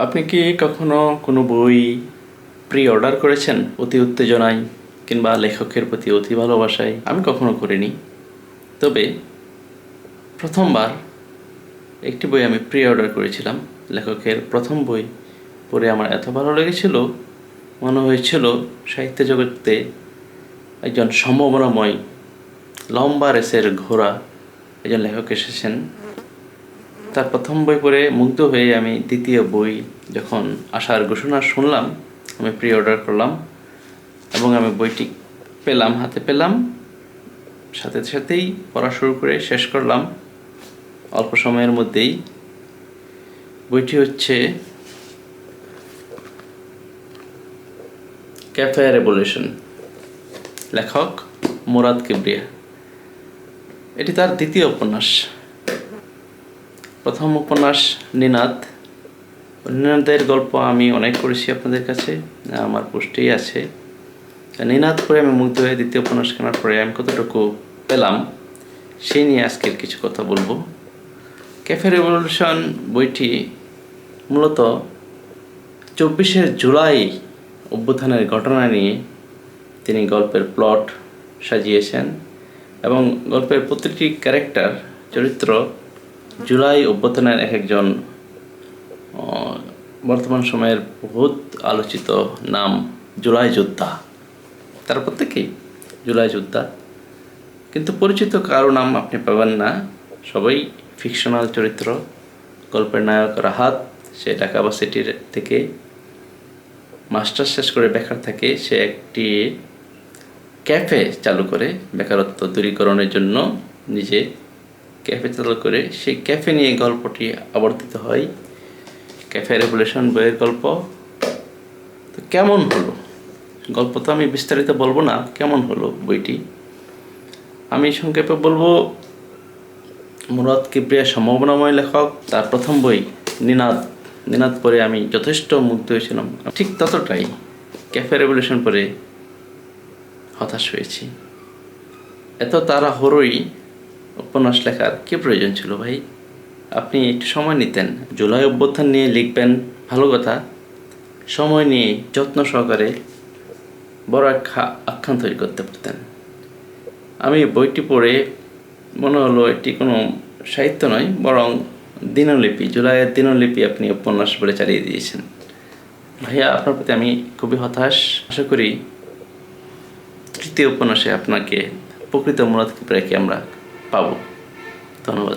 আপনি কি কখনো কোনো বই প্রি অর্ডার করেছেন অতি উত্তেজনায় কিংবা লেখকের প্রতি অতি ভালোবাসায়? আমি কখনো করিনি, তবে প্রথমবার একটি বই আমি প্রি অর্ডার করেছিলাম। লেখকের প্রথম বই পড়ে আমার এত ভালো লেগেছিল, মনে হয়েছিল সাহিত্য জগতে একজন সম্ভাবনাময় লম্বা রেসের ঘোড়া একজন লেখক এসেছেন। তার প্রথম বই পড়ে মুগ্ধ হয়ে আমি দ্বিতীয় বই যখন আসার ঘোষণা শুনলাম, আমি প্রি অর্ডার করলাম এবং আমি বইটি হাতে পেলাম। সাথে সাথেই পড়া শুরু করে শেষ করলাম অল্প সময়ের মধ্যেই। বইটি হচ্ছে ক্যাফে রেভলিউশন, লেখক মুরাদ কিবরিয়া। এটি তার দ্বিতীয় উপন্যাস। প্রথম উপন্যাস নিনাদের গল্প আমি অনেক পড়েছি আপনাদের কাছে, আমার পোস্টেই আছে। নিনাদ পড়ে আমি মুগ্ধ হয়ে দ্বিতীয় উপন্যাস কেনার পরে আমি কতটুকু পেলাম সেই নিয়ে আজকের কিছু কথা বলবো। ক্যাফে রেভলিউশন বইটি মূলত 24শে জুলাই অভ্যুত্থানের ঘটনা নিয়ে তিনি গল্পের প্লট সাজিয়েছেন এবং গল্পের প্রতিটি ক্যারেক্টার চরিত্র জুলাই অভ্যুত্থানের এক একজন বর্তমান সময়ের বহুত আলোচিত নাম জুলাই যোদ্ধা। তার প্রত্যেকেই জুলাই যোদ্ধা, কিন্তু পরিচিত কারো নাম আপনি পাবেন না। সবাই ফিকশনাল চরিত্র। গল্পের নায়ক রাহাত, সে ঢাকা ভার্সিটির থেকে মাস্টার্স শেষ করে বেকার থাকে। সে একটি ক্যাফে চালু করে বেকারত্ব দূরীকরণের জন্য, নিজে ক্যাফে চালু করে সেই ক্যাফে নিয়ে গল্পটি আবর্তিত হয়। ক্যাফে রেভলিউশন বইয়ের গল্প তো কেমন হলো, গল্প তো আমি বিস্তারিত বলবো না, কেমন হলো বইটি আমি সংক্ষেপে বলবো। মুরাদ কিবরিয়া সম্ভাবনাময় লেখক। তার প্রথম বই নিনাদ পড়ে আমি যথেষ্ট মুগ্ধ হয়েছিলাম, ঠিক ততটাই ক্যাফে রেভলিউশন পড়ে হতাশ হয়েছি। এত তাড়াহুড়োই উপন্যাস লেখার কী প্রয়োজন ছিল ভাই? আপনি একটু সময় নিতেন, জুলাই অভ্যুত্থান নিয়ে লিখবেন, ভালো কথা। সময় নিয়ে যত্ন সহকারে বড় একটা আখ্যান তৈরি করতে পারতেন। আমি বইটি পড়ে মনে হলো এটি কোনো সাহিত্য নয়, বরং দিনলিপি, জুলাইয়ের দিনলিপি আপনি উপন্যাস বলে চালিয়ে দিয়েছেন। ভাইয়া, আপনার প্রতি আমি খুবই হতাশ। আশা করি তৃতীয় উপন্যাসে আপনাকে প্রকৃত মুরাদ কিবরিয়াকে আমরা পাবো। ধন্যবাদ।